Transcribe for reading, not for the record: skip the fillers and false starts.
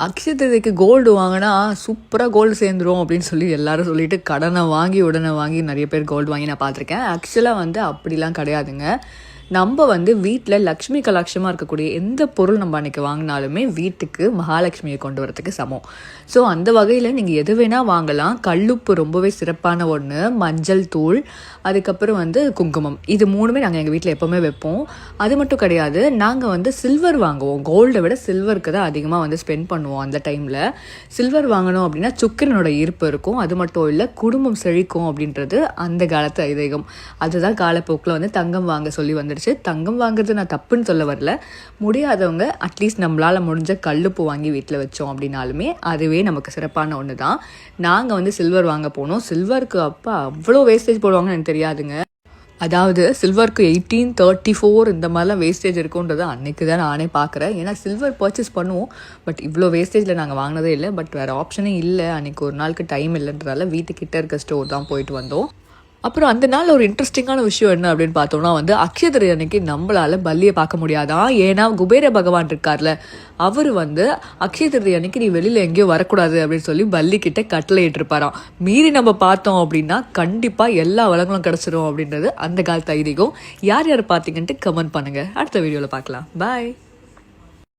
Akshaya திருதிக்கு gold வாங்கினா சூப்பராக gold சேர்ந்துரும் அப்படின்னு சொல்லி எல்லாரும் சொல்லிட்டு கடனை வாங்கி உடனே வாங்கி நிறைய பேர் கோல்டு வாங்கி நான் பார்த்துருக்கேன். ஆக்சுவலாக வந்து அப்படிலாம் கிடையாதுங்க. நம்ம வந்து வீட்டில் லக்ஷ்மி கலாட்சமாக இருக்கக்கூடிய எந்த பொருள் நம்ம அன்றைக்கி வாங்கினாலுமே வீட்டுக்கு மகாலட்சுமியை கொண்டு வரதுக்கு சமம். ஸோ அந்த வகையில் நீங்கள் எது வேணால் வாங்கலாம். கல்லுப்பு ரொம்பவே சிறப்பான ஒன்று, மஞ்சள் தூள், அதுக்கப்புறம் வந்து குங்குமம், இது மூணுமே நாங்கள் எங்கள் வீட்டில் எப்போவுமே வைப்போம். அது மட்டும் கிடையாது, நாங்கள் வந்து சில்வர் வாங்குவோம். கோல்டை விட சில்வருக்கு தான் அதிகமாக வந்து ஸ்பெண்ட் பண்ணுவோம். அந்த டைமில் சில்வர் வாங்கணும் அப்படின்னா சுக்கிரனோட ஈர்ப்பு இருக்கும். அது மட்டும் இல்லை, குடும்பம் செழிக்கும் அப்படின்றது அந்த காலத்து ஐதீகம். அதுதான் காலப்போக்கில் வந்து தங்கம் வாங்க சொல்லி வந்துடுச்சு. தங்கம் வாங்குறது நான் தப்புன்னு சொல்ல வரல. முடியாதவங்க அட்லீஸ்ட் நம்மளால் முடிஞ்ச கல்லுப்பு வாங்கி வீட்டில் வச்சோம் அப்படின்னாலுமே அதுவே நமக்கு சிறப்பான ஒன்று தான். நாங்கள் வந்து சில்வர் வாங்க போனோம். சில்வருக்கு அப்போ அவ்வளோ வேஸ்டேஜ் போடுவாங்கன்னு எனக்கு தெரியாதுங்க. அதாவது சில்வருக்கு 1834 இந்த மாதிரிலாம் வேஸ்டேஜ் இருக்குன்றது அன்றைக்கி தான் நானே பார்க்குறேன். ஏன்னா சில்வர் பர்ச்சேஸ் பண்ணுவோம், பட் இவ்வளோ வேஸ்டேஜில் நாங்கள் வாங்கினதே இல்லை. பட் வேறு ஆப்ஷனே இல்லை. அன்றைக்கி ஒரு நாளுக்கு டைம் இல்லைன்றதால வீட்டுக்கிட்ட இருக்க ஸ்டோர் தான் போயிட்டு வந்தோம். அப்புறம் அந்த நாள் ஒரு இன்ட்ரெஸ்டிங்கான விஷயம் என்ன அப்படின்னு பார்த்தோம்னா வந்து அக்ஷய திருதி அன்னைக்கு நம்மளால் பல்லியை பார்க்க முடியாதான். ஏன்னா குபேர பகவான் இருக்கார்ல, அவர் வந்து அக்ஷய திருதி அன்னைக்கு நீ வெளியில் எங்கேயோ வரக்கூடாது அப்படின்னு சொல்லி பல்லி கிட்ட கட்டளை இட்டிருப்பாராம். மீறி நம்ம பார்த்தோம் அப்படின்னா கண்டிப்பாக எல்லா வளங்களும் கிடச்சிரும் அப்படின்றது அந்த காலத்து ஐதீகம். யார் யார் பார்த்தீங்கன்ட்டு கமெண்ட் பண்ணுங்கள். அடுத்த வீடியோவில் பார்க்கலாம். பாய்.